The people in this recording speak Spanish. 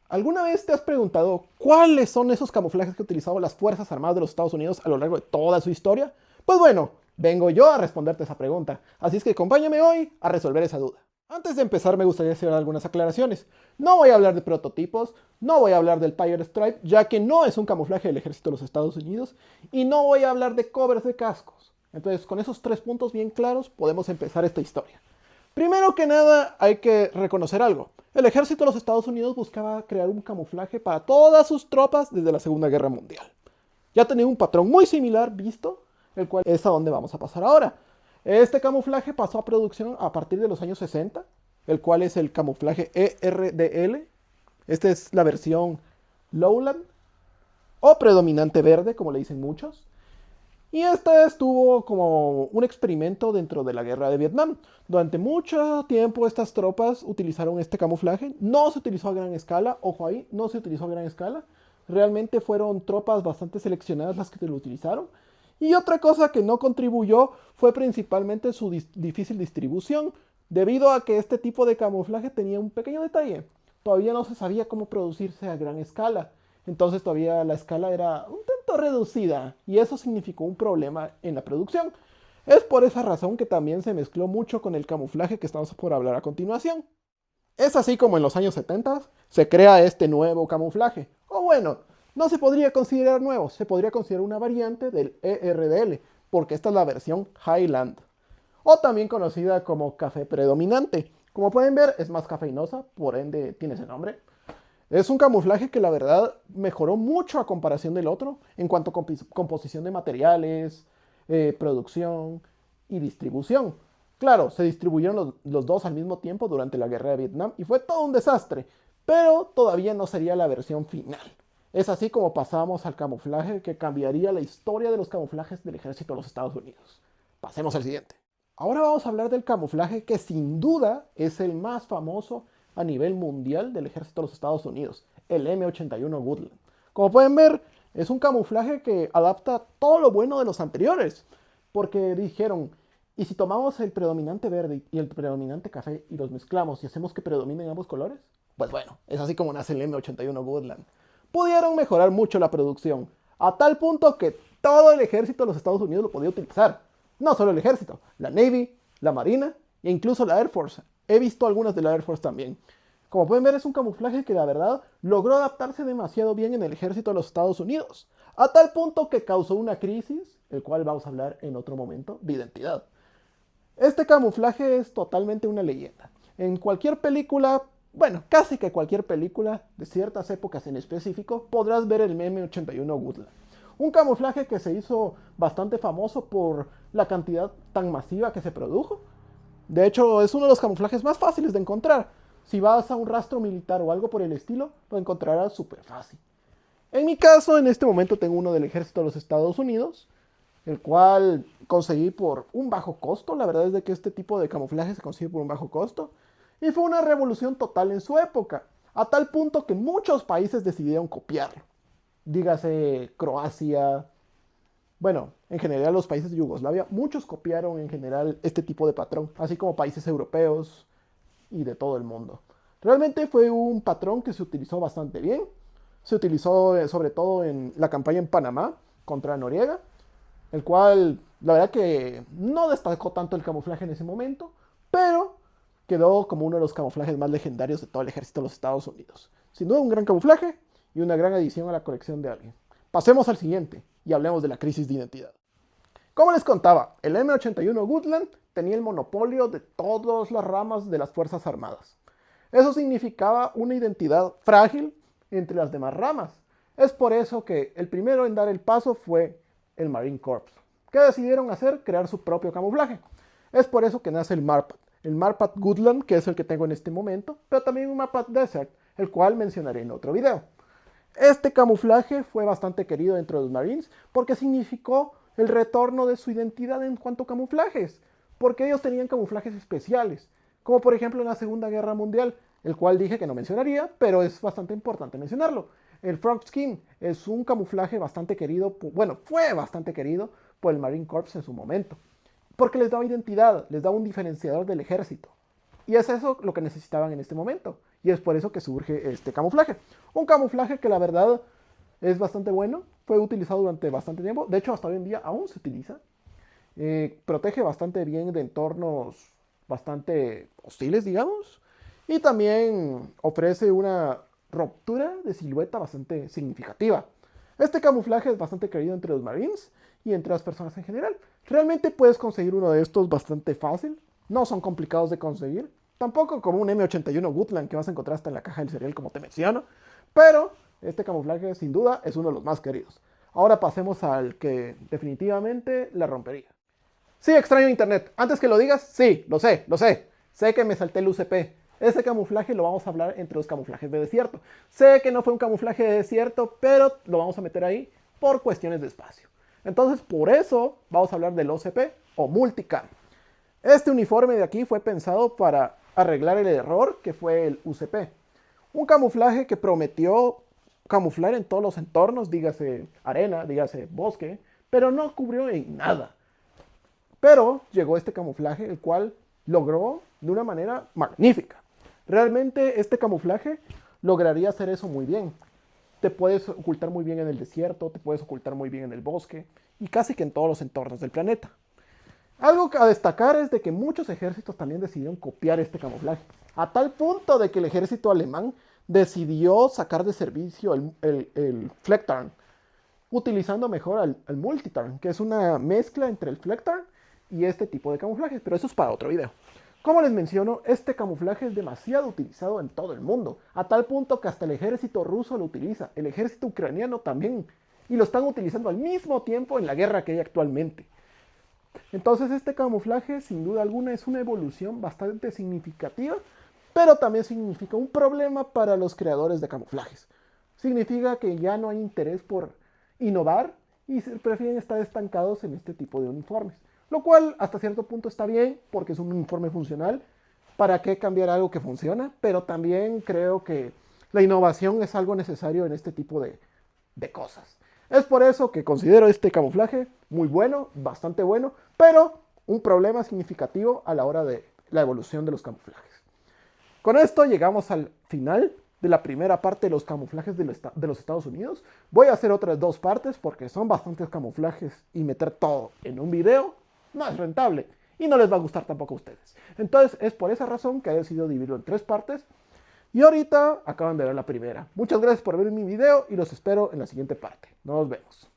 ¿Alguna vez te has preguntado cuáles son esos camuflajes que han utilizado las Fuerzas Armadas de los Estados Unidos a lo largo de toda su historia? Pues bueno, vengo yo a responderte esa pregunta, así es que acompáñame hoy a resolver esa duda. Antes de empezar me gustaría hacer algunas aclaraciones. No voy a hablar de prototipos, no voy a hablar del Pirate Stripe, ya que no es un camuflaje del ejército de los Estados Unidos, y no voy a hablar de covers de cascos. Entonces, con esos tres puntos bien claros, podemos empezar esta historia. Primero que nada, hay que reconocer algo. El ejército de los Estados Unidos buscaba crear un camuflaje para todas sus tropas desde la Segunda Guerra Mundial. Ya tenía un patrón muy similar visto, el cual es a donde vamos a pasar ahora. Este camuflaje pasó a producción a partir de los años 60, el cual es el camuflaje ERDL. Esta es la versión Lowland o predominante verde, como le dicen muchos. Y este estuvo como un experimento dentro de la guerra de Vietnam. Durante mucho tiempo estas tropas utilizaron este camuflaje. No se utilizó a gran escala, ojo ahí, no se utilizó a gran escala. Realmente fueron tropas bastante seleccionadas las que lo utilizaron. Y otra cosa que no contribuyó fue principalmente su difícil distribución, debido a que este tipo de camuflaje tenía un pequeño detalle. Todavía no se sabía cómo producirse a gran escala. Entonces todavía la escala era un tanto reducida y eso significó un problema en la producción. Es por esa razón que también se mezcló mucho con el camuflaje que estamos por hablar a continuación. Es así como en los años 70 se crea este nuevo camuflaje. O bueno, no se podría considerar nuevo, se podría considerar una variante del ERDL, porque esta es la versión Highland, o también conocida como café predominante. Como pueden ver, es más cafeinosa, por ende tiene ese nombre. Es un camuflaje que la verdad mejoró mucho a comparación del otro en cuanto a composición de materiales, producción y distribución. Claro, se distribuyeron los dos al mismo tiempo durante la guerra de Vietnam y fue todo un desastre, pero todavía no sería la versión final. Es así como pasamos al camuflaje que cambiaría la historia de los camuflajes del ejército de los Estados Unidos. Pasemos al siguiente. Ahora vamos a hablar del camuflaje que sin duda es el más famoso a nivel mundial del ejército de los Estados Unidos, el M81 Woodland. Como pueden ver, es un camuflaje que adapta todo lo bueno de los anteriores, porque dijeron, ¿y si tomamos el predominante verde y el predominante café y los mezclamos y hacemos que predominen ambos colores? Pues bueno, es así como nace el M81 Woodland. Pudieron mejorar mucho la producción, a tal punto que todo el ejército de los Estados Unidos lo podía utilizar. No solo el ejército, la Navy, la Marina e incluso la Air Force. He visto algunas de la Air Force también. Como pueden ver, es un camuflaje que la verdad logró adaptarse demasiado bien en el ejército de los Estados Unidos, a tal punto que causó una crisis, el cual vamos a hablar en otro momento, de identidad. Este camuflaje es totalmente una leyenda. En cualquier película, bueno, casi que cualquier película de ciertas épocas en específico, podrás ver el meme 81 Woodland. Un camuflaje que se hizo bastante famoso por la cantidad tan masiva que se produjo. De hecho, es uno de los camuflajes más fáciles de encontrar. Si vas a un rastro militar o algo por el estilo, lo encontrarás súper fácil. En mi caso, en este momento tengo uno del ejército de los Estados Unidos, el cual conseguí por un bajo costo. La verdad es de que este tipo de camuflaje se consigue por un bajo costo. Y fue una revolución total en su época, a tal punto que muchos países decidieron copiarlo. Dígase Croacia, bueno, en general los países de Yugoslavia, muchos copiaron en general este tipo de patrón, así como países europeos y de todo el mundo. Realmente fue un patrón que se utilizó bastante bien. Se utilizó sobre todo en la campaña en Panamá contra Noriega, el cual la verdad que no destacó tanto el camuflaje en ese momento, pero quedó como uno de los camuflajes más legendarios de todo el ejército de los Estados Unidos. Sin duda un gran camuflaje y una gran adición a la colección de alguien. Pasemos al siguiente y hablemos de la crisis de identidad. Como les contaba, el M81 Woodland tenía el monopolio de todas las ramas de las Fuerzas Armadas. Eso significaba una identidad frágil entre las demás ramas. Es por eso que el primero en dar el paso fue el Marine Corps. ¿Qué decidieron hacer? Crear su propio camuflaje. Es por eso que nace el Marpat. El Marpat Woodland, que es el que tengo en este momento, pero también un Marpat Desert, el cual mencionaré en otro video. Este camuflaje fue bastante querido dentro de los Marines porque significó el retorno de su identidad en cuanto a camuflajes, porque ellos tenían camuflajes especiales, como por ejemplo en la Segunda Guerra Mundial, el cual dije que no mencionaría, pero es bastante importante mencionarlo. El Frog Skin es un camuflaje bastante querido, bueno, fue bastante querido por el Marine Corps en su momento, porque les daba identidad, les daba un diferenciador del ejército. Y es eso lo que necesitaban en este momento. Y es por eso que surge este camuflaje. Un camuflaje que la verdad es bastante bueno. Fue utilizado durante bastante tiempo. De hecho, hasta hoy en día aún se utiliza. Protege bastante bien de entornos bastante hostiles, digamos. Y también ofrece una ruptura de silueta bastante significativa. Este camuflaje es bastante querido entre los Marines y entre las personas en general. Realmente puedes conseguir uno de estos bastante fácil. No son complicados de conseguir. Tampoco como un M81 Woodland que vas a encontrar hasta en la caja del cereal, como te menciono. Pero este camuflaje sin duda es uno de los más queridos. Ahora pasemos al que definitivamente la rompería. Sí, extraño internet. Antes que lo digas, sí, lo sé, lo sé. Sé que me salté el UCP. Ese camuflaje lo vamos a hablar entre los camuflajes de desierto. Sé que no fue un camuflaje de desierto, pero lo vamos a meter ahí por cuestiones de espacio. Entonces, por eso vamos a hablar del OCP o Multicam. Este uniforme de aquí fue pensado para arreglar el error que fue el UCP. Un camuflaje que prometió camuflar en todos los entornos, dígase arena, dígase bosque, pero no cubrió en nada. Pero llegó este camuflaje, el cual logró de una manera magnífica. Realmente este camuflaje lograría hacer eso muy bien. Te puedes ocultar muy bien en el desierto, te puedes ocultar muy bien en el bosque y casi que en todos los entornos del planeta. Algo a destacar es de que muchos ejércitos también decidieron copiar este camuflaje, a tal punto de que el ejército alemán decidió sacar de servicio el Flektarn, utilizando mejor al Multitarn, que es una mezcla entre el Flektarn y este tipo de camuflajes, pero eso es para otro video. Como les menciono, este camuflaje es demasiado utilizado en todo el mundo, a tal punto que hasta el ejército ruso lo utiliza, el ejército ucraniano también, y lo están utilizando al mismo tiempo en la guerra que hay actualmente. Entonces este camuflaje sin duda alguna es una evolución bastante significativa, pero también significa un problema para los creadores de camuflajes. Significa que ya no hay interés por innovar y prefieren estar estancados en este tipo de uniformes. Lo cual hasta cierto punto está bien porque es un uniforme funcional. ¿Para qué cambiar algo que funciona? Pero también creo que la innovación es algo necesario en este tipo de cosas. Es por eso que considero este camuflaje muy bueno, bastante bueno, pero un problema significativo a la hora de la evolución de los camuflajes. Con esto llegamos al final de la primera parte de los camuflajes de los Estados Unidos. Voy a hacer otras dos partes porque son bastantes camuflajes y meter todo en un video no es rentable y no les va a gustar tampoco a ustedes. Entonces es por esa razón que he decidido dividirlo en tres partes. Y ahorita acaban de ver la primera. Muchas gracias por ver mi video y los espero en la siguiente parte. Nos vemos.